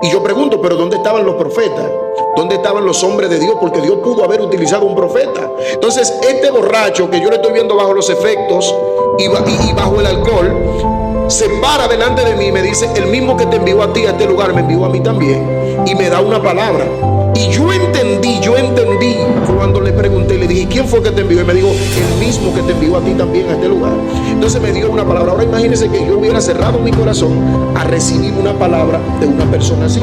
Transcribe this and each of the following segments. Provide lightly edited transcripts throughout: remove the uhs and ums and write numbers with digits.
Y yo pregunto, ¿pero dónde estaban los profetas? ¿Dónde estaban los hombres de Dios? Porque Dios pudo haber utilizado un profeta. Entonces, este borracho que yo le estoy viendo bajo los efectos y bajo el alcohol, se para delante de mí y me dice: el mismo que te envió a ti a este lugar me envió a mí también. Y me da una palabra. Y yo entendí cuando le pregunté, le dije: ¿quién fue que te envió? Y me dijo: el mismo que te envió a ti también a este lugar. Entonces me dio una palabra. Ahora imagínense que yo hubiera cerrado mi corazón a recibir una palabra de una persona así.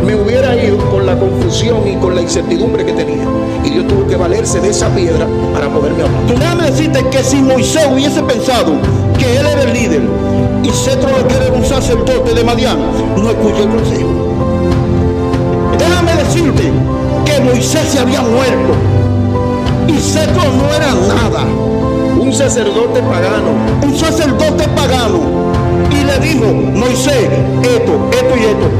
Me hubiera ido con la confusión y con la incertidumbre que tenía. Y Dios tuvo que valerse de esa piedra para poderme hablar. Tú déjame decirte que si Moisés hubiese pensado que él era el líder y Cetro que era un sacerdote de Madián, no escuchó el consejo. Déjame decirte que Moisés se había muerto y Cetro no era nada. Un sacerdote pagano. Un sacerdote pagano. Y le dijo: Moisés, esto y esto.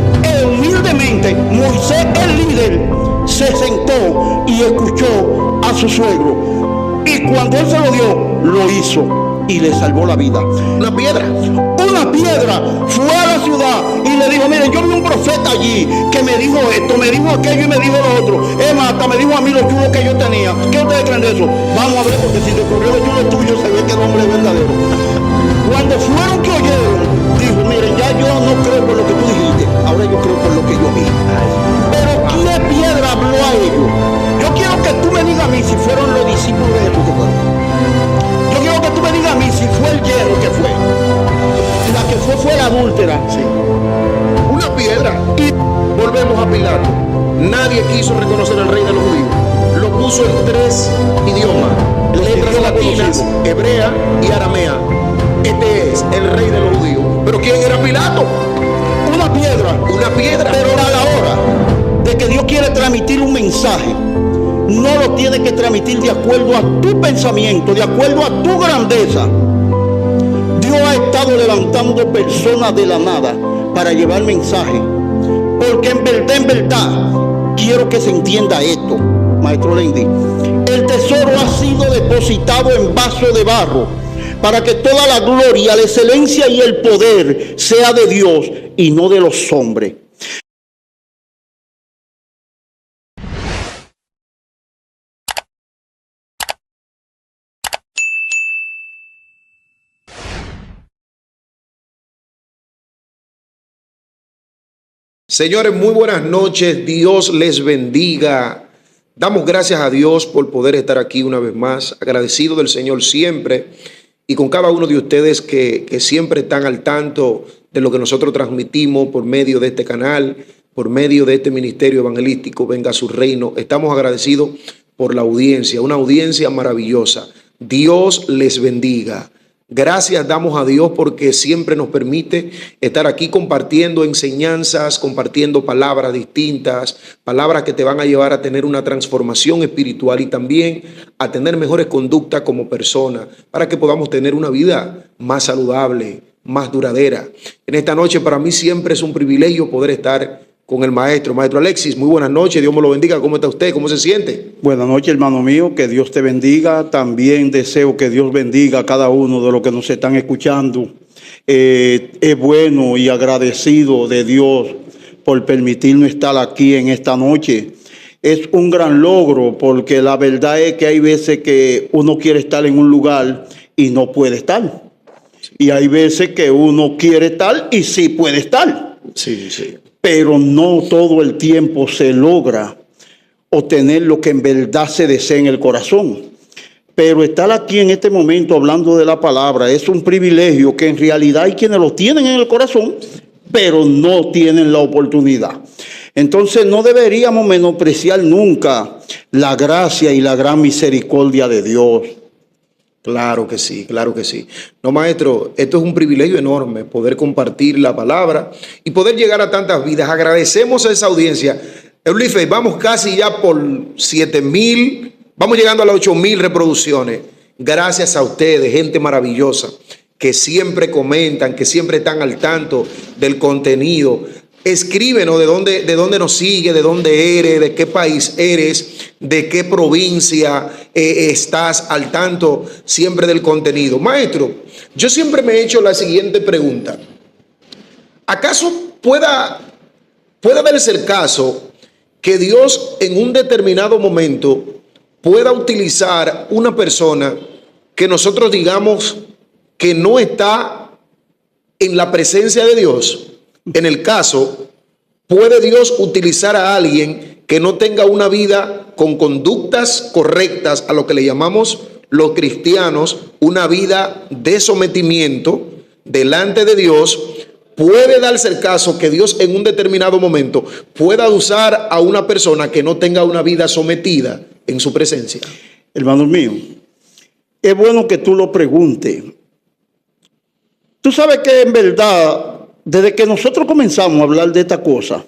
Humildemente, Moisés, el líder, se sentó y escuchó a su suegro. Y cuando él se lo dio, lo hizo y le salvó la vida. Una piedra Fue a la ciudad y le dijo: miren, yo vi un profeta allí que me dijo esto, me dijo aquello y me dijo lo otro. Hasta me dijo a mí lo chulo que yo tenía. ¿Qué ustedes creen de eso? Vamos a ver, porque si te ocurrió lo chulo tuyo, se ve que el hombre es verdadero. Cuando fueron que oyeron, dijo: miren, ya yo no creo por lo que tú dijiste, ahora yo creo por lo que yo vi. Pero ¿qué piedra habló a ellos? Yo quiero que tú me digas a mí si fueron los discípulos de Jesús que fueron. Yo quiero que tú me digas a mí si fue el yerno que fue. La que fue la adúltera. Sí. Una piedra. Y volvemos a Pilato. Nadie quiso reconocer al rey de los judíos. Lo puso en 3 idiomas: letras latinas, hebrea y aramea. Este es el rey de los judíos. ¿Pero quién era Pilato? Una piedra. Pero a la hora de que Dios quiere transmitir un mensaje, no lo tiene que transmitir de acuerdo a tu pensamiento, de acuerdo a tu grandeza. Dios ha estado levantando personas de la nada para llevar mensaje. Porque en verdad, quiero que se entienda esto, maestro Lendy. El tesoro ha sido depositado en vaso de barro para que toda la gloria, la excelencia y el poder sea de Dios y no de los hombres. Señores, muy buenas noches. Dios les bendiga. Damos gracias a Dios por poder estar aquí una vez más. Agradecido del Señor siempre y con cada uno de ustedes que siempre están al tanto de lo que nosotros transmitimos por medio de este canal, por medio de este ministerio evangelístico Venga a su Reino. Estamos agradecidos por la audiencia, una audiencia maravillosa. Dios les bendiga. Gracias damos a Dios porque siempre nos permite estar aquí compartiendo enseñanzas, compartiendo palabras distintas, palabras que te van a llevar a tener una transformación espiritual y también a tener mejores conductas como persona, para que podamos tener una vida más saludable, más duradera. En esta noche para mí siempre es un privilegio poder estar con el maestro Alexis. Muy buenas noches, Dios me lo bendiga. ¿Cómo está usted? ¿Cómo se siente? Buenas noches, hermano mío, que Dios te bendiga. También deseo que Dios bendiga a cada uno de los que nos están escuchando. Es bueno y agradecido de Dios por permitirnos estar aquí en esta noche. Es un gran logro porque la verdad es que hay veces que uno quiere estar en un lugar y no puede estar. Y hay veces que uno quiere estar y sí puede estar. Sí, sí. Pero no todo el tiempo se logra obtener lo que en verdad se desea en el corazón. Pero estar aquí en este momento hablando de la palabra es un privilegio que en realidad hay quienes lo tienen en el corazón, pero no tienen la oportunidad. Entonces no deberíamos menospreciar nunca la gracia y la gran misericordia de Dios. Claro que sí, claro que sí. No, maestro, esto es un privilegio enorme, poder compartir la palabra y poder llegar a tantas vidas. Agradecemos a esa audiencia. Eulife, vamos casi ya por 7,000, vamos llegando a las 8,000 reproducciones. Gracias a ustedes, gente maravillosa, que siempre comentan, que siempre están al tanto del contenido. Escríbenos de dónde nos sigue, de dónde eres, de qué país eres, de qué provincia estás al tanto siempre del contenido. Maestro, yo siempre me he hecho la siguiente pregunta. ¿Acaso pueda puede darse el caso que Dios en un determinado momento pueda utilizar una persona que nosotros digamos que no está en la presencia de Dios. En el caso, ¿puede Dios utilizar a alguien que no tenga una vida con conductas correctas, a lo que le llamamos los cristianos, una vida de sometimiento delante de Dios? Puede darse el caso que Dios en un determinado momento pueda usar a una persona que no tenga una vida sometida en su presencia. Hermanos míos, es bueno que tú lo preguntes. Tú sabes que en verdad, desde que nosotros comenzamos a hablar de esta cosa,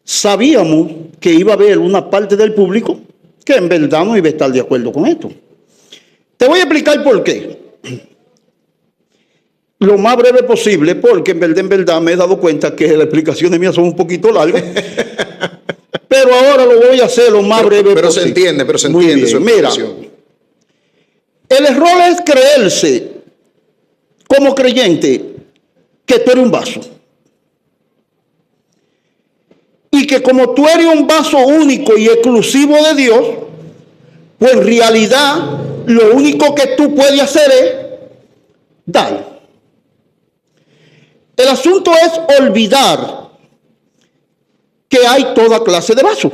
sabíamos que iba a haber una parte del público que en verdad no iba a estar de acuerdo con esto. Te voy a explicar por qué. Lo más breve posible, porque en verdad me he dado cuenta que las explicaciones mías son un poquito largas. Pero ahora lo voy a hacer lo más breve pero posible. Pero se entiende su Mira, explicación. El error es creerse como creyente que tú eres un vaso. Y que como tú eres un vaso único y exclusivo de Dios, pues en realidad lo único que tú puedes hacer es dar. El asunto es olvidar que hay toda clase de vasos.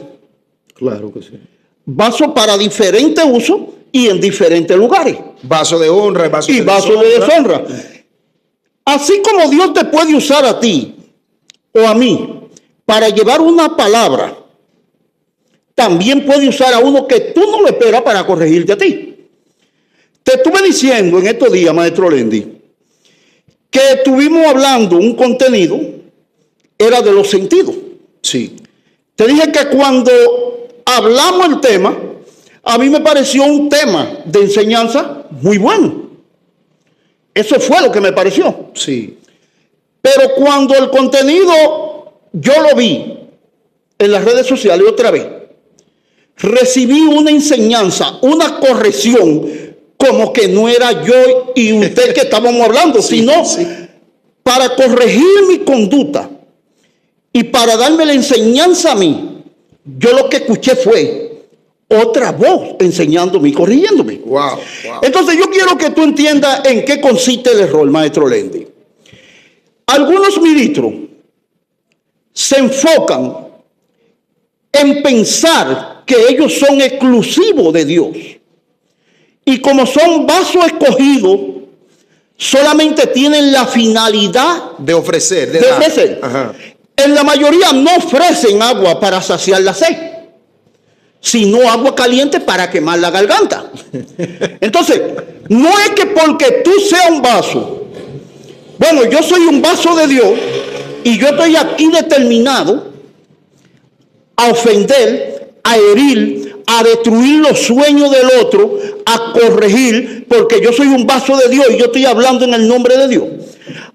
Claro que sí. Vasos para diferentes usos y en diferentes lugares. Vaso de honra y vaso de deshonra. Así como Dios te puede usar a ti o a mí para llevar una palabra, también puede usar a uno que tú no lo esperas para corregirte a ti. Te estuve diciendo en estos días, maestro Lendi, que estuvimos hablando un contenido, era de los sentidos. Sí. Te dije que cuando hablamos el tema, a mí me pareció un tema de enseñanza muy bueno. Eso fue lo que me pareció. Sí. Pero cuando el contenido yo lo vi en las redes sociales otra vez, recibí una enseñanza, una corrección, como que no era yo y usted que estábamos hablando, sí, sino sí, para corregir mi conducta y para darme la enseñanza a mí. Yo lo que escuché fue otra voz enseñándome y corrigiéndome. Wow. Entonces yo quiero que tú entiendas en qué consiste el error, maestro Lendi. Algunos ministros se enfocan en pensar que ellos son exclusivos de Dios. Y como son vasos escogidos, solamente tienen la finalidad de ofrecer. De ofrecer. Ajá. En la mayoría no ofrecen agua para saciar la sed, sino agua caliente para quemar la garganta. Entonces, no es que porque tú seas un vaso, bueno, yo soy un vaso de Dios y yo estoy aquí determinado a ofender, a herir, a destruir los sueños del otro, a corregir, porque yo soy un vaso de Dios y yo estoy hablando en el nombre de Dios.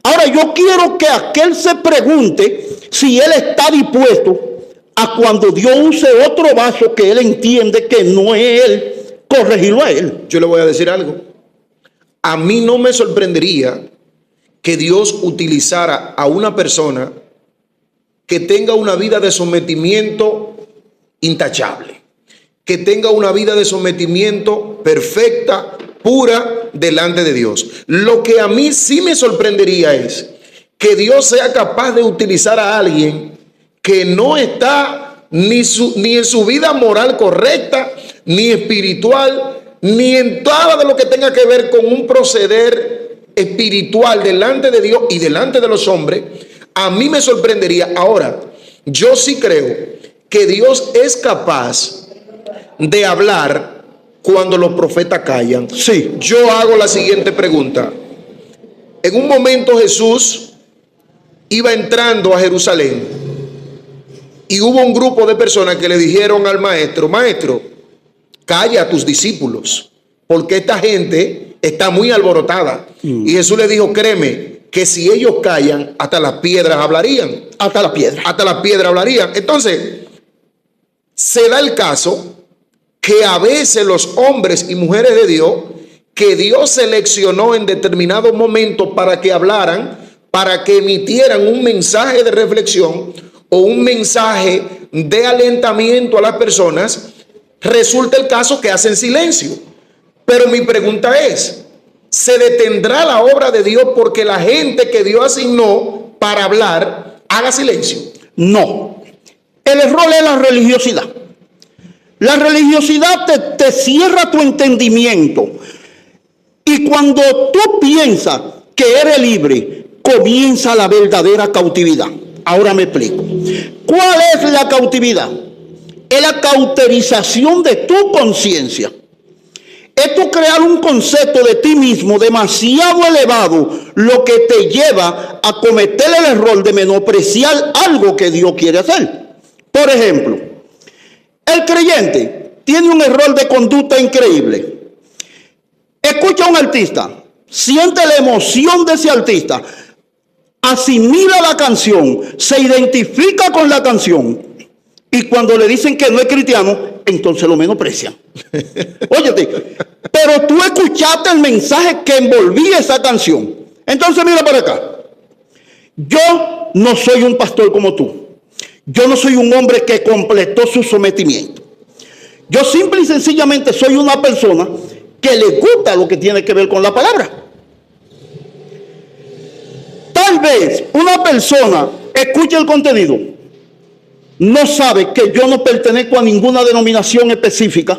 Ahora yo quiero que aquel se pregunte si él está dispuesto a cuando Dios use otro vaso que él entiende que no es él, corregirlo a él. Yo le voy a decir algo. A mí no me sorprendería que Dios utilizara a una persona que tenga una vida de sometimiento intachable, que tenga una vida de sometimiento perfecta, pura, delante de Dios. Lo que a mí sí me sorprendería es que Dios sea capaz de utilizar a alguien que no está ni en su vida moral correcta, ni espiritual, ni en todo de lo que tenga que ver con un proceder espiritual delante de Dios y delante de los hombres. A mí me sorprendería. Ahora, yo sí creo que Dios es capaz de hablar cuando los profetas callan. Sí. Yo hago la siguiente pregunta. En un momento Jesús iba entrando a Jerusalén y hubo un grupo de personas que le dijeron al maestro: maestro, calla a tus discípulos, porque esta gente está muy alborotada. Y Jesús le dijo: créeme, que si ellos callan, hasta las piedras hablarían. Hasta la piedra. Hasta las piedras hablarían. Entonces, se da el caso que a veces los hombres y mujeres de Dios, que Dios seleccionó en determinados momentos para que hablaran, para que emitieran un mensaje de reflexión o un mensaje de alentamiento a las personas, resulta el caso que hacen silencio. Pero mi pregunta es, ¿se detendrá la obra de Dios porque la gente que Dios asignó para hablar haga silencio? No. El error es la religiosidad. La religiosidad te cierra tu entendimiento. Y cuando tú piensas que eres libre, comienza la verdadera cautividad. Ahora me explico. ¿Cuál es la cautividad? Es la cauterización de tu conciencia. Es tú crear un concepto de ti mismo demasiado elevado, lo que te lleva a cometer el error de menospreciar algo que Dios quiere hacer. Por ejemplo, el creyente tiene un error de conducta increíble. Escucha a un artista, siente la emoción de ese artista, asimila la canción, se identifica con la canción, y cuando le dicen que no es cristiano, entonces lo menosprecian. Óyete, pero tú escuchaste el mensaje que envolvía esa canción. Entonces mira para acá. Yo no soy un pastor como tú. Yo no soy un hombre que completó su sometimiento. Yo simple y sencillamente soy una persona que le gusta lo que tiene que ver con la palabra. Tal vez una persona escuche el contenido, no sabe que yo no pertenezco a ninguna denominación específica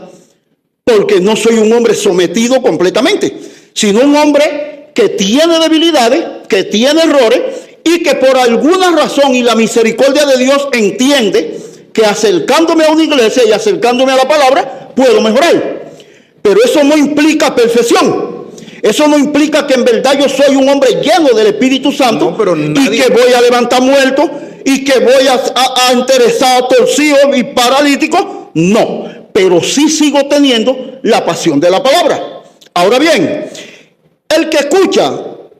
porque no soy un hombre sometido completamente, sino un hombre que tiene debilidades, que tiene errores y que por alguna razón y la misericordia de Dios entiende que acercándome a una iglesia y acercándome a la palabra puedo mejorar. Pero eso no implica perfección. Eso no implica que en verdad yo soy un hombre lleno del Espíritu Santo, y que voy a levantar muertos y que voy a enderezar a torcidos y paralíticos. No, pero sí sigo teniendo la pasión de la palabra. Ahora bien, el que escucha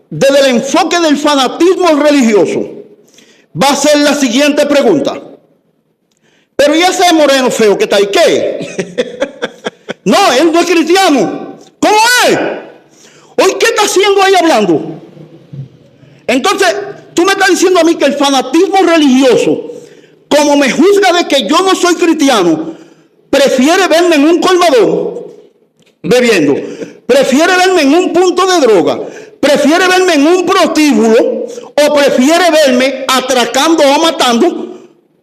desde el enfoque del fanatismo religioso va a hacer la siguiente pregunta. Pero ¿y ese moreno feo que está ahí qué? No, él no es cristiano. ¿Cómo es? ¿Hoy qué está haciendo ahí hablando? Entonces, tú me estás diciendo a mí que el fanatismo religioso, como me juzga de que yo no soy cristiano, prefiere verme en un colmadón bebiendo, prefiere verme en un punto de droga, prefiere verme en un prostíbulo, o prefiere verme atracando o matando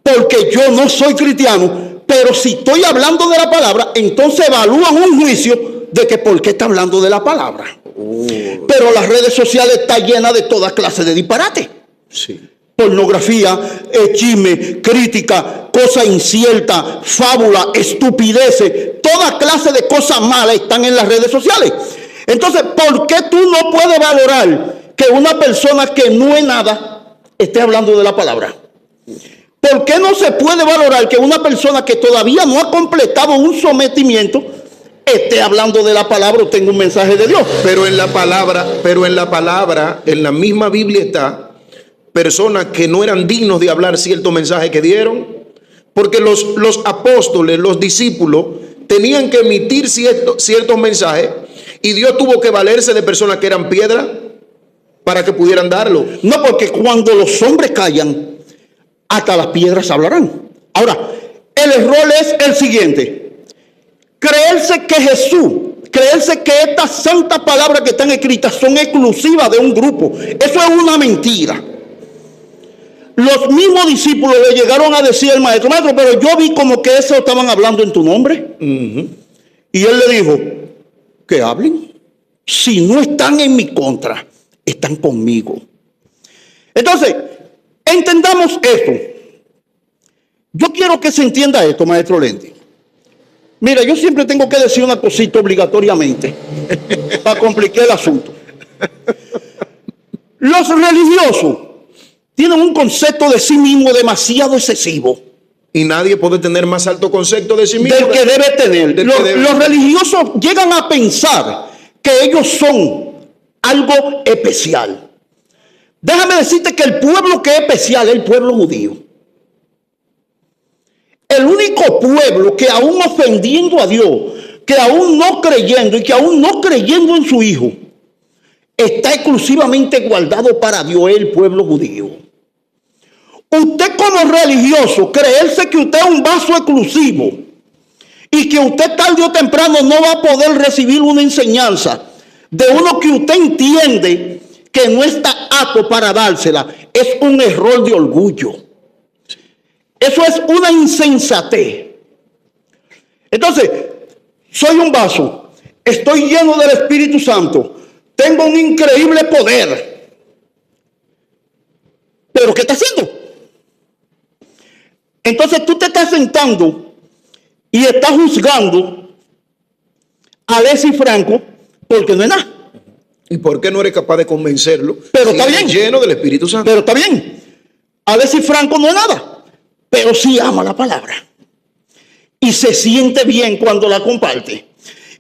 porque yo no soy cristiano. Pero si estoy hablando de la palabra, entonces evalúan un juicio de que por qué está hablando de la palabra. Pero las redes sociales están llenas de toda clase de disparate. Sí. Pornografía, chisme, crítica, cosas inciertas, fábula, estupideces, toda clase de cosas malas están en las redes sociales. Entonces, ¿por qué tú no puedes valorar que una persona que no es nada esté hablando de la palabra? ¿Por qué no se puede valorar que una persona que todavía no ha completado un sometimiento esté hablando de la palabra o tenga un mensaje de Dios? Pero en la palabra, en la misma Biblia está personas que no eran dignos de hablar cierto mensaje que dieron, porque los apóstoles, los discípulos, tenían que emitir ciertos mensajes y Dios tuvo que valerse de personas que eran piedra para que pudieran darlo. No, porque cuando los hombres callan, hasta las piedras hablarán. Ahora, el error es el siguiente: creerse que estas santas palabras que están escritas son exclusivas de un grupo. Eso es una mentira. Los mismos discípulos le llegaron a decir al maestro, pero yo vi como que eso estaban hablando en tu nombre. Y él le dijo, que hablen. Si no están en mi contra, están conmigo. Entonces, entendamos esto. Yo quiero que se entienda esto, maestro Lendi. Mira, yo siempre tengo que decir una cosita obligatoriamente para complicar el asunto. Los religiosos tienen un concepto de sí mismo demasiado excesivo. Y nadie puede tener más alto concepto de sí mismo del que debe tener. Los religiosos llegan a pensar que ellos son algo especial. Déjame decirte que el pueblo que es especial es el pueblo judío. El único pueblo que aún ofendiendo a Dios, que aún no creyendo y que aún no creyendo en su Hijo, está exclusivamente guardado para Dios, es el pueblo judío. Usted como religioso, creerse que usted es un vaso exclusivo y que usted tarde o temprano no va a poder recibir una enseñanza de uno que usted entiende que no está apto para dársela, es un error de orgullo. Eso es una insensatez. Entonces, soy un vaso, estoy lleno del Espíritu Santo, tengo un increíble poder. ¿Pero qué está haciendo? Entonces tú te estás sentando y estás juzgando a Alexis Franco porque no es nada. ¿Y por qué no eres capaz de convencerlo? Pero si está bien. Lleno del Espíritu Santo. Pero está bien. Alexis Franco no es nada, pero sí ama la palabra. Y se siente bien cuando la comparte.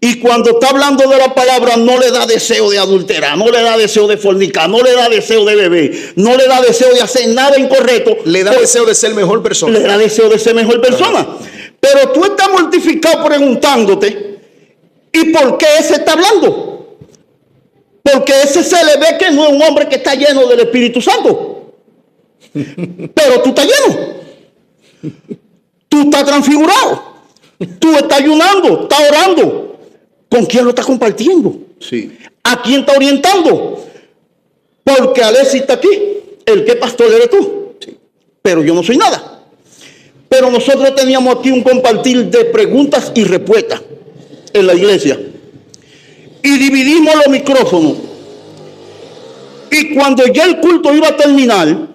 Y cuando está hablando de la palabra no le da deseo de adulterar, no le da deseo de fornicar, no le da deseo de beber, no le da deseo de hacer nada incorrecto. Le da deseo de ser mejor persona. Le da deseo de ser mejor persona. Pero tú estás mortificado preguntándote, ¿y por qué ese está hablando? Porque ese se le ve que no es un hombre que está lleno del Espíritu Santo. Pero tú estás lleno. Tú estás transfigurado. Tú estás ayunando, estás orando. ¿Con quién lo estás compartiendo? Sí. ¿A quién está orientando? Porque Alexis está aquí. El que pastor eres tú. Sí. Pero yo no soy nada. Pero nosotros teníamos aquí un compartir de preguntas y respuestas en la iglesia. Y dividimos los micrófonos. Y cuando ya el culto iba a terminar,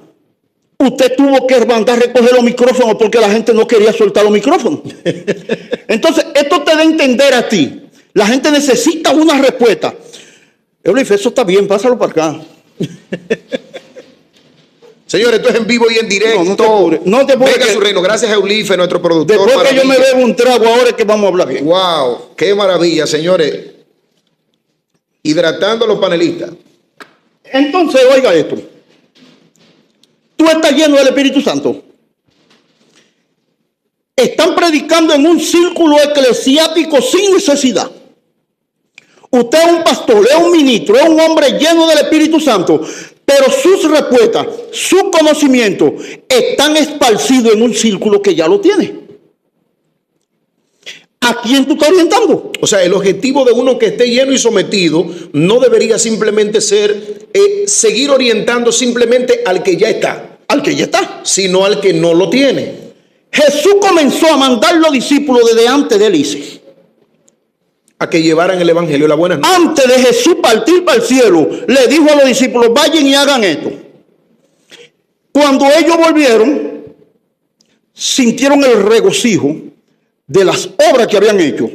usted tuvo que mandar a recoger los micrófonos porque la gente no quería soltar los micrófonos. Entonces, esto te da a entender a ti. La gente necesita una respuesta. Eulif, eso está bien, pásalo para acá. Señores, esto es en vivo y en directo. No te Venga a su reino. Gracias a Eulif, nuestro productor. Después que yo me bebo un trago, ahora es que vamos a hablar bien. Wow, qué maravilla, señores. Hidratando a los panelistas. Entonces, oiga esto. Tú estás lleno del Espíritu Santo. Están predicando en un círculo eclesiástico sin necesidad. Usted es un pastor, es un ministro, es un hombre lleno del Espíritu Santo, pero sus respuestas, su conocimiento están esparcidos en un círculo que ya lo tiene. ¿A quién tú estás orientando? O sea, el objetivo de uno que esté lleno y sometido no debería simplemente ser seguir orientando simplemente al que ya está. Al que ya está. Sino al que no lo tiene. Jesús comenzó a mandar los discípulos desde antes de él irse. A que llevaran el evangelio, la buena nueva. Antes de Jesús partir para el cielo, le dijo a los discípulos, vayan y hagan esto. Cuando ellos volvieron, sintieron el regocijo de las obras que habían hecho.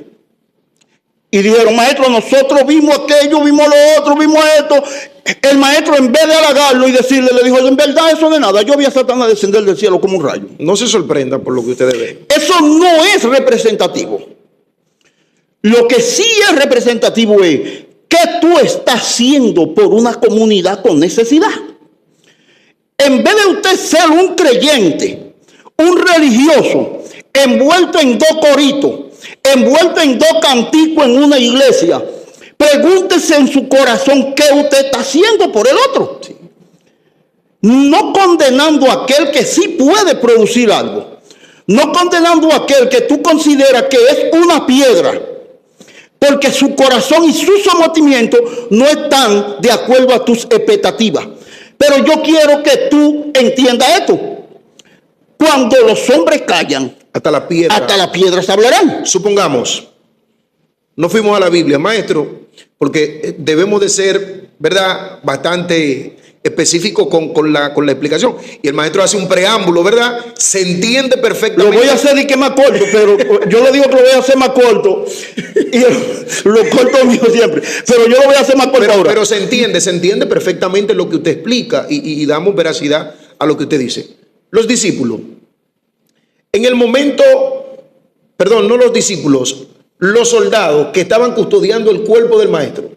Y dijeron, maestro, nosotros vimos aquello, vimos lo otro, vimos esto. El maestro, en vez de halagarlo y decirle, le dijo, en verdad eso de nada, yo vi a Satanás descender del cielo como un rayo. No se sorprenda por lo que ustedes ven. Eso no es representativo. Lo que sí es representativo es qué tú estás haciendo por una comunidad con necesidad. En vez de usted ser un creyente, un religioso, envuelto en dos coritos, envuelto en dos canticos en una iglesia, pregúntese en su corazón qué usted está haciendo por el otro. Sí. No condenando a aquel que sí puede producir algo. No condenando a aquel que tú consideras que es una piedra. Porque su corazón y su sometimiento no están de acuerdo a tus expectativas. Pero yo quiero que tú entiendas esto. Cuando los hombres callan, hasta las piedras hablarán. Supongamos, no fuimos a la Biblia, maestro, porque debemos de ser, ¿verdad?, bastante específicos con la explicación. Y el maestro hace un preámbulo, ¿verdad? Se entiende perfectamente. Lo voy a hacer y que más corto, pero yo le digo que lo voy a hacer más corto. Y lo corto mío siempre. Pero yo lo voy a hacer más corto ahora. Pero se entiende perfectamente lo que usted explica y damos veracidad a lo que usted dice. Los discípulos, en el momento, perdón, no los discípulos, los soldados que estaban custodiando el cuerpo del maestro,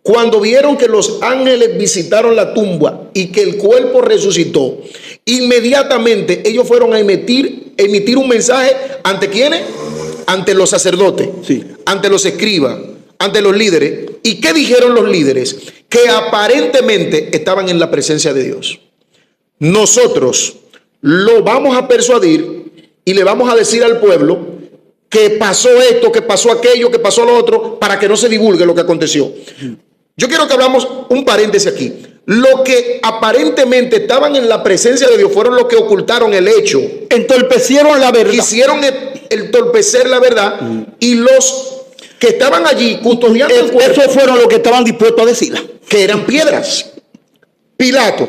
cuando vieron que los ángeles visitaron la tumba y que el cuerpo resucitó, inmediatamente ellos fueron a emitir un mensaje ¿ante quiénes? Ante los sacerdotes, sí, ante los escribas, ante los líderes. ¿Y qué dijeron los líderes? Que aparentemente estaban en la presencia de Dios. Nosotros lo vamos a persuadir y le vamos a decir al pueblo que pasó esto, que pasó aquello, que pasó lo otro, para que no se divulgue lo que aconteció. Yo quiero que hablamos un paréntesis aquí. Lo que aparentemente estaban en la presencia de Dios fueron los que ocultaron el hecho. Entorpecieron la verdad. Quisieron entorpecer la verdad y los que estaban allí custodiando el cuerpo, esos fueron los que estaban dispuestos a decirla. que eran piedras. Pilato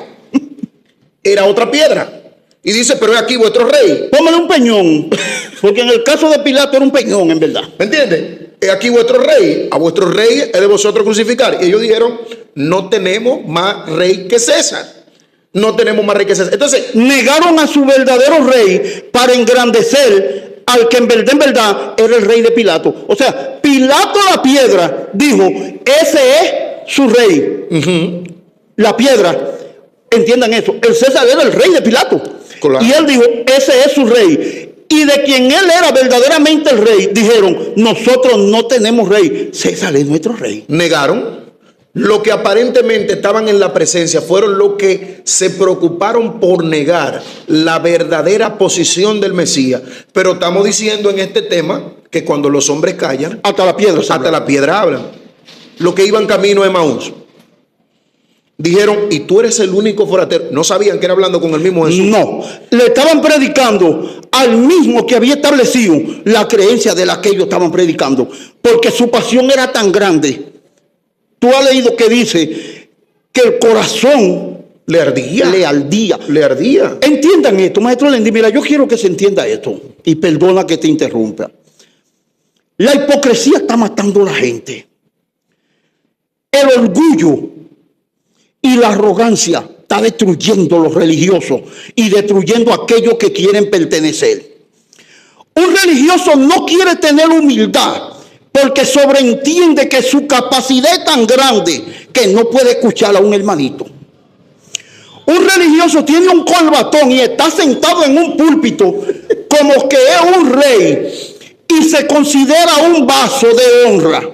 era otra piedra. Y dice, pero es aquí vuestro rey. Póngale un peñón, porque en el caso de Pilato era un peñón, en verdad. ¿Me entiendes? Es aquí vuestro rey. A vuestro rey es de vosotros crucificar. Y ellos dijeron, no tenemos más rey que César. No tenemos más rey que César. Entonces, Negaron a su verdadero rey para engrandecer al que en verdad era el rey de Pilato. O sea, Pilato la piedra dijo, ese es su rey. La piedra, entiendan eso, el César era el rey de Pilato. Claro. Y él dijo, ese es su rey. Y de quien él era verdaderamente el rey, dijeron, nosotros no tenemos rey, César es nuestro rey. negaron. Lo que aparentemente estaban en la presencia fueron los que se preocuparon por negar la verdadera posición del Mesías. Pero estamos diciendo en este tema que cuando los hombres callan, Hasta la piedra. hasta la piedra hablan. Los que iban camino de Emaús dijeron, y tú eres el único forastero. No sabían que era hablando con el mismo Jesús. No, le estaban predicando al mismo que había establecido la creencia de la que ellos estaban predicando, porque su pasión era tan grande. Tú has leído que dice que el corazón Le ardía. le ardía. Le ardía. Entiendan esto, maestro Lendy. Mira, yo quiero que se entienda esto, y perdona que te interrumpa. La hipocresía está matando a la gente. El orgullo y la arrogancia está destruyendo a los religiosos y destruyendo a aquellos que quieren pertenecer. Un religioso no quiere tener humildad porque sobreentiende que su capacidad es tan grande que no puede escuchar a un hermanito. Un religioso tiene un corbatón y está sentado en un púlpito como que es un rey y se considera un vaso de honra.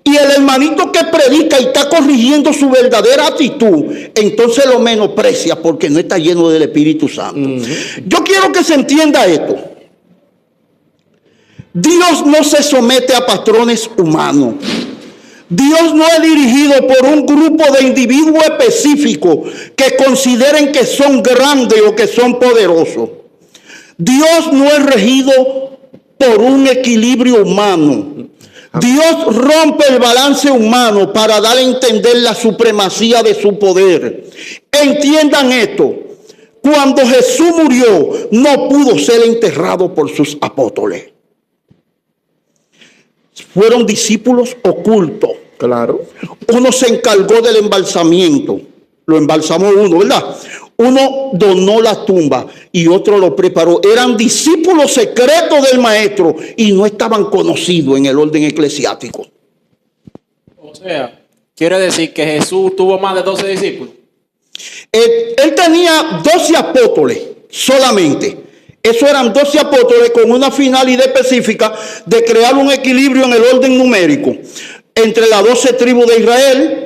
Y el hermanito que predica y está corrigiendo su verdadera actitud, entonces lo menosprecia porque no está lleno del Espíritu Santo. Yo quiero que se entienda esto. Dios no se somete a patrones humanos. Dios no es dirigido por un grupo de individuos específicos que consideren que son grandes o que son poderosos. Dios no es regido por un equilibrio humano. Dios rompe el balance humano para dar a entender la supremacía de su poder. Entiendan esto. Cuando Jesús murió, no pudo ser enterrado por sus apóstoles. Fueron discípulos ocultos. Claro. Uno se encargó del embalsamiento. Lo embalsamó uno, ¿verdad? Uno donó la tumba y otro lo preparó. Eran discípulos secretos del maestro y no estaban conocidos en el orden eclesiástico. O sea, quiere decir que Jesús tuvo más de 12 discípulos. Él tenía 12 apóstoles solamente. Eso eran 12 apóstoles con una finalidad específica de crear un equilibrio en el orden numérico entre las 12 tribus de Israel,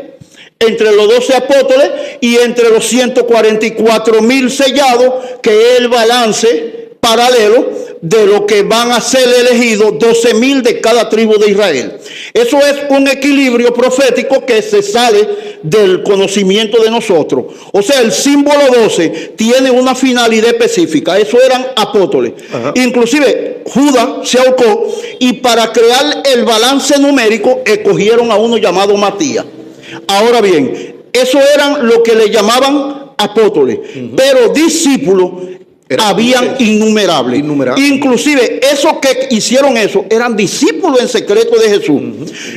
entre los 12 apóstoles y entre los 144,000 sellados, que es el balance paralelo de lo que van a ser elegidos 12,000 de cada tribu de Israel. Eso es un equilibrio profético que se sale del conocimiento de nosotros. O sea, el símbolo 12 tiene una finalidad específica. Eso eran apóstoles. Ajá. Inclusive Judas se ahorcó y para crear el balance numérico escogieron a uno llamado Matías. Ahora bien, eso eran lo que le llamaban apóstoles, pero discípulos habían innumerables. Inclusive esos que hicieron eso eran discípulos en secreto de Jesús.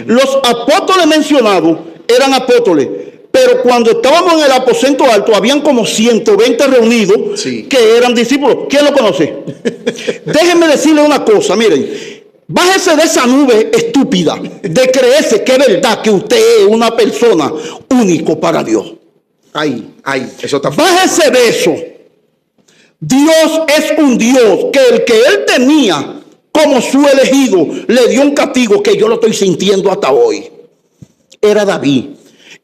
Los apóstoles mencionados eran apóstoles, pero cuando estábamos en el aposento alto habían como 120 reunidos que eran discípulos. ¿Quién lo conoce? Déjenme decirle una cosa, miren. Bájese de esa nube estúpida de creerse que es verdad que usted es una persona único para Dios. Eso está fuerte. Bájese de eso. Dios es un Dios que el que él tenía como su elegido le dio un castigo que yo lo estoy sintiendo hasta hoy. Era David.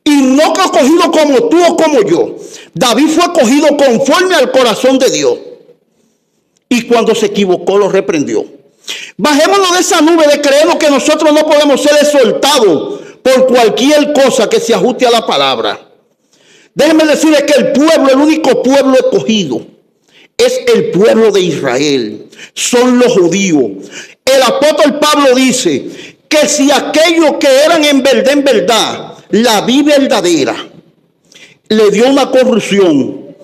Y no fue escogido como tú o como yo. David fue escogido conforme al corazón de Dios. Y cuando se equivocó, lo reprendió. Bajémonos de esa nube de creernos que nosotros no podemos ser exhortados por cualquier cosa que se ajuste a la palabra. Déjenme decirles que el pueblo, el único pueblo escogido, es el pueblo de Israel. Son los judíos. El apóstol Pablo dice que si aquellos que eran en verdad, la vida verdadera, le dio una corrección,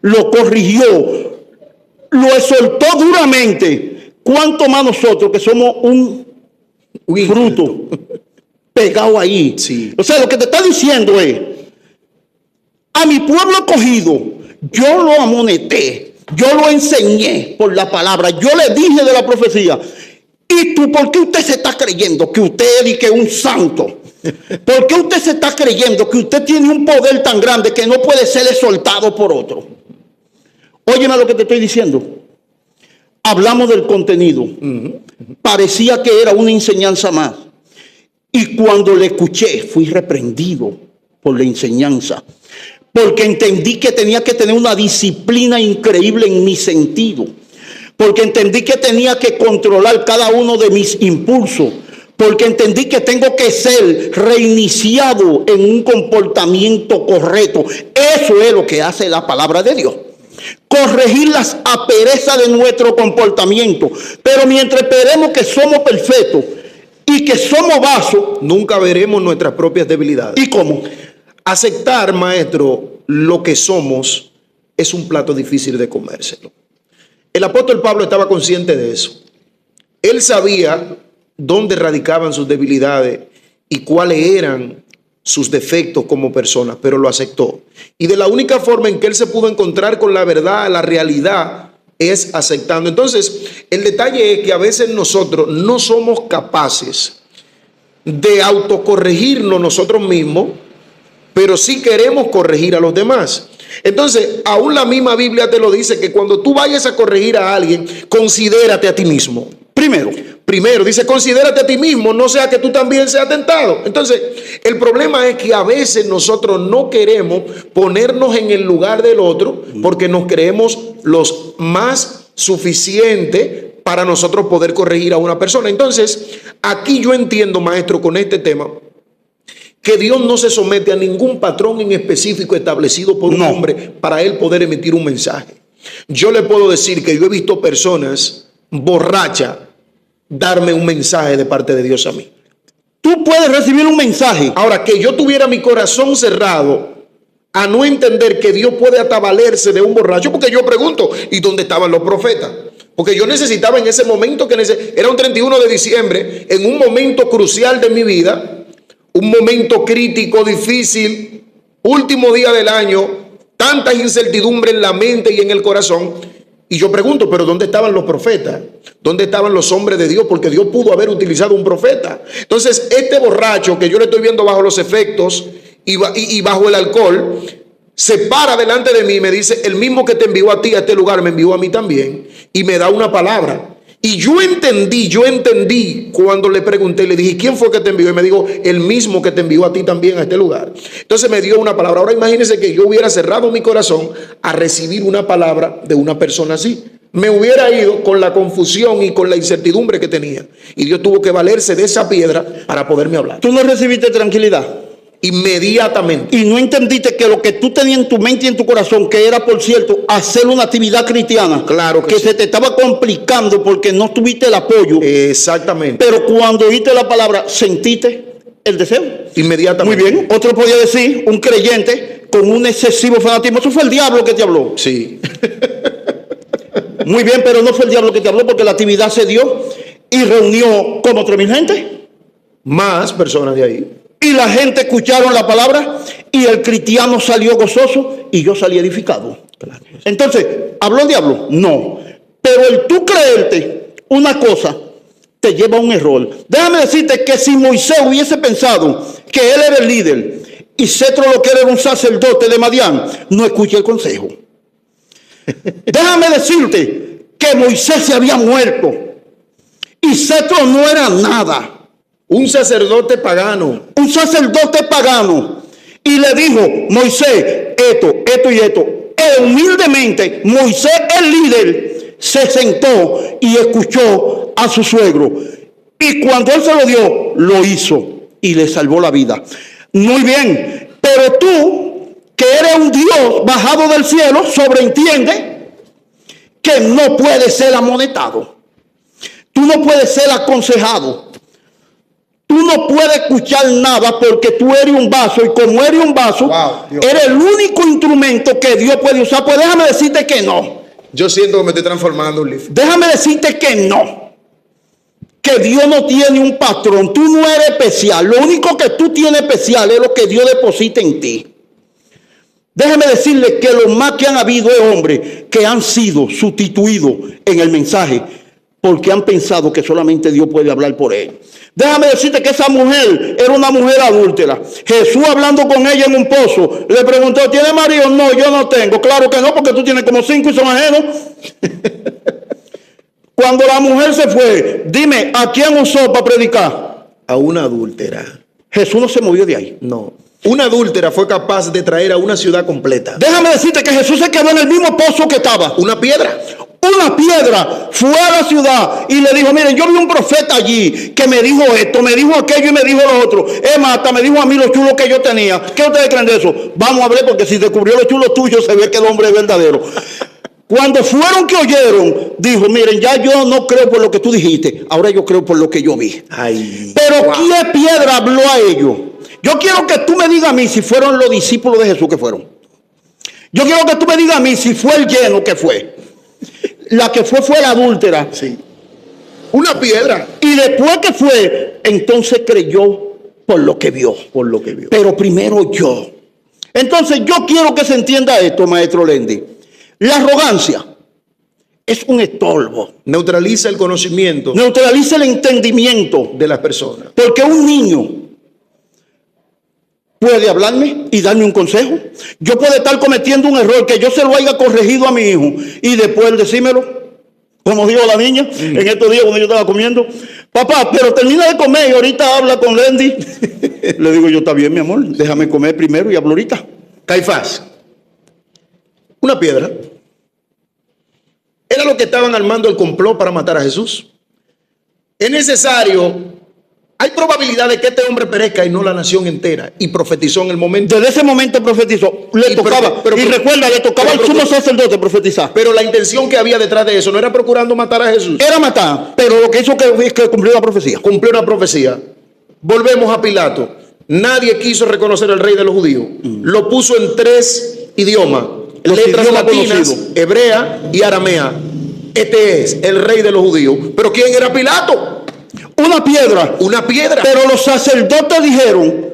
lo corrigió, lo exhortó duramente, ¿cuánto más nosotros que somos un fruto pegado ahí? Sí. O sea, lo que te está diciendo es, a mi pueblo escogido, yo lo amonesté, yo lo enseñé por la palabra, yo le dije de la profecía. ¿Y tú por qué usted se está creyendo que usted es que un santo? ¿Por qué usted se está creyendo que usted tiene un poder tan grande que no puede ser exhortado por otro? Óyeme lo que te estoy diciendo. Hablamos del contenido. Parecía que era una enseñanza más. Y cuando le escuché, fui reprendido por la enseñanza. Porque entendí que tenía que tener una disciplina increíble en mi sentido. Porque entendí que tenía que controlar cada uno de mis impulsos. Porque entendí que tengo que ser reiniciado en un comportamiento correcto. Eso es lo que hace la palabra de Dios. Corregir las asperezas de nuestro comportamiento. Pero mientras esperemos que somos perfectos y que somos vasos, nunca veremos nuestras propias debilidades. ¿Y cómo? Aceptar, maestro, lo que somos es un plato difícil de comérselo. El apóstol Pablo estaba consciente de eso. Él sabía dónde radicaban sus debilidades y cuáles eran sus defectos como persona, pero lo aceptó. Y de la única forma en que él se pudo encontrar con la verdad, la realidad, es aceptando. Entonces, el detalle es que a veces nosotros no somos capaces de autocorregirnos nosotros mismos, pero sí queremos corregir a los demás. Entonces, aún la misma Biblia te lo dice, que cuando tú vayas a corregir a alguien, considérate a ti mismo. Primero, dice, considérate a ti mismo, no sea que tú también seas tentado. Entonces, el problema es que a veces nosotros no queremos ponernos en el lugar del otro porque nos creemos los más suficientes para nosotros poder corregir a una persona. Entonces, aquí yo entiendo, maestro, con este tema, que Dios no se somete a ningún patrón en específico establecido por un hombre para él poder emitir un mensaje. Yo le puedo decir que yo he visto personas borrachas darme un mensaje de parte de Dios a mí. Tú puedes recibir un mensaje. Ahora, que yo tuviera mi corazón cerrado a no entender que Dios puede hasta valerse de un borracho, porque yo pregunto, ¿y dónde estaban los profetas? Porque yo necesitaba en ese momento, era un 31 de diciembre, en un momento crucial de mi vida, un momento crítico, difícil, último día del año, tantas incertidumbres en la mente y en el corazón. Y yo pregunto, ¿pero dónde estaban los profetas? ¿Dónde estaban los hombres de Dios? Porque Dios pudo haber utilizado un profeta. Entonces, este borracho que yo le estoy viendo bajo los efectos y bajo el alcohol, se para delante de mí y me dice, el mismo que te envió a ti a este lugar, me envió a mí también. Y me da una palabra. Y yo entendí cuando le pregunté, le dije, ¿quién fue que te envió? Y me dijo, el mismo que te envió a ti también a este lugar. Entonces me dio una palabra. Ahora imagínense que yo hubiera cerrado mi corazón a recibir una palabra de una persona así. Me hubiera ido con la confusión y con la incertidumbre que tenía. Y Dios tuvo que valerse de esa piedra para poderme hablar. Tú no recibiste tranquilidad. Inmediatamente. Y no entendiste que lo que tú tenías en tu mente y en tu corazón, que era, por cierto, hacer una actividad cristiana, claro que sí, se te estaba complicando porque no tuviste el apoyo. Exactamente. Pero cuando oíste la palabra, sentiste el deseo. Inmediatamente. Muy bien. Otro podía decir, un creyente con un excesivo fanatismo, eso fue el diablo que te habló. Sí. Muy bien, pero no fue el diablo que te habló porque la actividad se dio y reunió como 3,000 gente. Más personas de ahí. Y la gente escucharon la palabra y el cristiano salió gozoso y yo salí edificado. Claro. Entonces, ¿habló el diablo? No. Pero el tú creerte una cosa te lleva a un error. Déjame decirte que si Moisés hubiese pensado que él era el líder y Cetro lo que era un sacerdote de Madián, no escuché el consejo. Déjame decirte que Moisés se había muerto y Cetro no era nada. Un sacerdote pagano. Un sacerdote pagano. y le dijo, Moisés, esto y esto. Humildemente, Moisés, el líder, se sentó y escuchó a su suegro. Y cuando él se lo dio, lo hizo y le salvó la vida. Muy bien, pero tú, que eres un Dios bajado del cielo, sobreentiende que no puedes ser amonestado. Tú no puedes ser aconsejado. Tú no puedes escuchar nada porque tú eres un vaso y como eres un vaso, eres el único instrumento que Dios puede usar. Pues déjame decirte que no. Yo siento que me estoy transformando en un líder. Déjame decirte que no. Que Dios no tiene un patrón. Tú no eres especial. Lo único que tú tienes especial es lo que Dios deposita en ti. Déjame decirle que lo más que han habido es hombres que han sido sustituidos en el mensaje porque han pensado que solamente Dios puede hablar por ellos. Déjame decirte que esa mujer era una mujer adúltera. Jesús, hablando con ella en un pozo, le preguntó, ¿tiene marido? No, yo no tengo. Claro que no, porque tú tienes como 5 y son ajenos. Cuando la mujer se fue, dime, ¿a quién usó para predicar? A una adúltera. Jesús no se movió de ahí. No. Una adúltera fue capaz de traer a una ciudad completa. Déjame decirte que Jesús se quedó en el mismo pozo que estaba. Una piedra. Una piedra fue a la ciudad y le dijo, miren, yo vi un profeta allí que me dijo esto, me dijo aquello y me dijo lo otro. Hasta me dijo a mí lo chulo que yo tenía. ¿Qué ustedes creen de eso? Vamos a ver, porque si descubrió lo chulo tuyo, se ve que el hombre es verdadero. Cuando fueron que oyeron, dijo, miren, ya yo no creo por lo que tú dijiste, ahora yo creo por lo que yo vi. Ay, pero wow. ¿qué piedra habló a ellos? Yo quiero que tú me digas a mí si fueron los discípulos de Jesús que fueron. Yo quiero que tú me digas a mí si fue el lleno que fue. La que fue la adúltera. Sí. Una piedra. Y después que fue, entonces creyó por lo que vio. Por lo que vio. Pero primero yo. Entonces yo quiero que se entienda esto, maestro Lendi. La arrogancia es un estorbo. Neutraliza el conocimiento. Neutraliza el entendimiento de las personas. Porque un niño puede hablarme y darme un consejo. Yo puedo estar cometiendo un error que yo se lo haya corregido a mi hijo y después decírmelo, como dijo la niña en estos días cuando yo estaba comiendo. Papá, pero termina de comer y ahorita habla con Lendi. Le digo yo, está bien, mi amor, déjame comer primero y hablo ahorita. Caifás, una piedra. Era lo que estaban armando el complot para matar a Jesús. Es necesario. Hay probabilidad de que este hombre perezca y no la nación entera. Y profetizó en el momento. Desde ese momento profetizó. Le tocaba. Y recuerda, le tocaba al sumo sacerdote profetizar. Pero la intención que había detrás de eso no era procurando matar a Jesús. Era matar. Pero lo que hizo es que cumplió la profecía. Cumplió una profecía. Volvemos a Pilato. Nadie quiso reconocer al rey de los judíos. Lo puso en 3 idiomas. Letras latinas, hebrea y aramea. Este es el rey de los judíos. ¿Pero quién era Pilato? Una piedra. Una piedra. Pero los sacerdotes dijeron,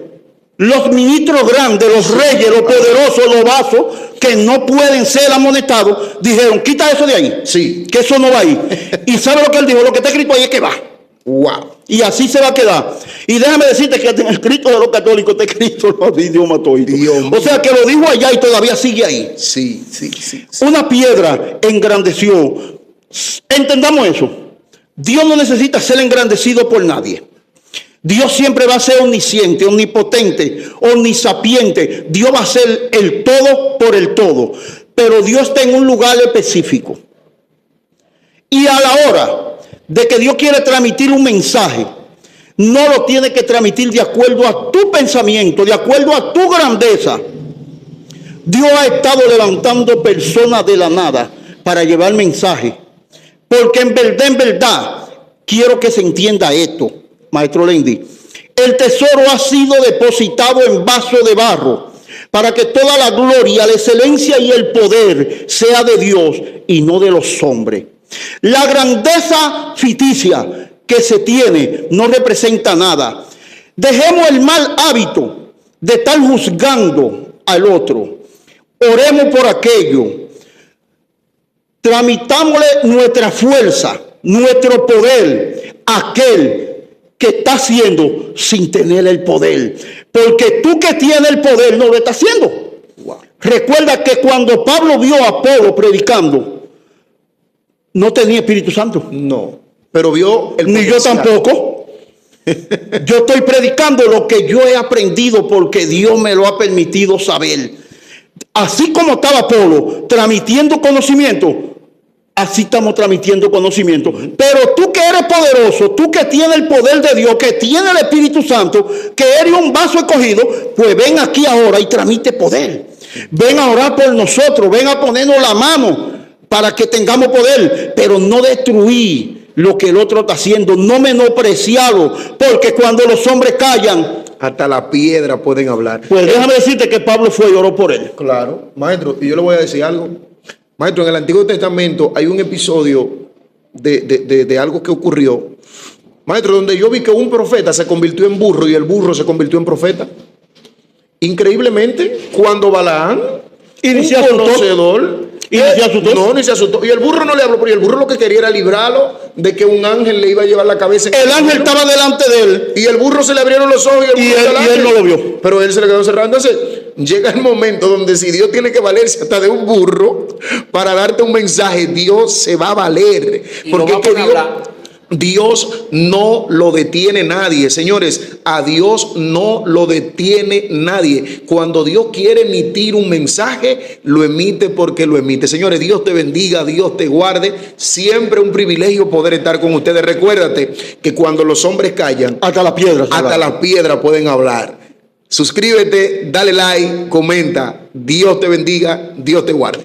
los ministros grandes, los reyes, los poderosos, los vasos, que no pueden ser amonestados, dijeron, quita eso de ahí. Sí. Que eso no va ahí. ¿Y sabe lo que él dijo? Lo que está escrito ahí es que va. Wow. Y así se va a quedar. Y déjame decirte que en el escrito de los católicos está escrito los idiomas todos. O sea que lo dijo allá y todavía sigue ahí. Sí. Una piedra engrandeció. Entendamos eso. Dios no necesita ser engrandecido por nadie. Dios siempre va a ser omnisciente, omnipotente, omnisapiente. Dios va a ser el todo por el todo. Pero Dios está en un lugar específico. Y a la hora de que Dios quiere transmitir un mensaje, no lo tiene que transmitir de acuerdo a tu pensamiento, de acuerdo a tu grandeza. Dios ha estado levantando personas de la nada para llevar mensaje. Porque en verdad, quiero que se entienda esto, maestro Lendi. El tesoro ha sido depositado en vaso de barro para que toda la gloria, la excelencia y el poder sea de Dios y no de los hombres. La grandeza ficticia que se tiene no representa nada. Dejemos el mal hábito de estar juzgando al otro. Oremos por aquello. Tramitámosle nuestra fuerza, nuestro poder a aquel que está haciendo sin tener el poder. Porque tú que tienes el poder no lo estás haciendo. Wow. Recuerda que cuando Pablo vio a Apolo predicando, no tenía Espíritu Santo. No, pero vio el potencial. Ni yo tampoco. Yo estoy predicando lo que yo he aprendido porque Dios me lo ha permitido saber. Así como estaba Apolo transmitiendo conocimiento, así estamos transmitiendo conocimiento. Pero tú que eres poderoso, tú que tienes el poder de Dios, que tienes el Espíritu Santo, que eres un vaso escogido, pues ven aquí ahora y transmite poder. Ven a orar por nosotros, ven a ponernos la mano para que tengamos poder, pero no destruir lo que el otro está haciendo, no menospreciarlo, porque cuando los hombres callan, hasta la piedra pueden hablar. pues déjame decirte que Pablo fue y oró por él. Claro, maestro, y yo le voy a decir algo. Maestro, en el Antiguo Testamento hay un episodio de algo que ocurrió, maestro, donde yo vi que un profeta se convirtió en burro y el burro se convirtió en profeta. Increíblemente, cuando Balaán, Inició un su tos. conocedor, ¿Y ni se asustó? no, ni se asustó. Y el burro no le habló, porque el burro lo que quería era librarlo de que un ángel le iba a llevar la cabeza. El ángel estaba delante de él. Y el burro se le abrieron los ojos y él no lo vio. Pero él se le quedó cerrado. Entonces, llega el momento donde si Dios tiene que valerse hasta de un burro para darte un mensaje, Dios se va a valer. Y porque lo es que vamos a hablar. Dios no lo detiene nadie, señores. A Dios no lo detiene nadie. Cuando Dios quiere emitir un mensaje, lo emite porque lo emite. Señores, Dios te bendiga, Dios te guarde. Siempre un privilegio poder estar con ustedes. Recuérdate que cuando los hombres callan, Hasta la piedra. hasta las piedras pueden hablar. Suscríbete, dale like, comenta. Dios te bendiga, Dios te guarde.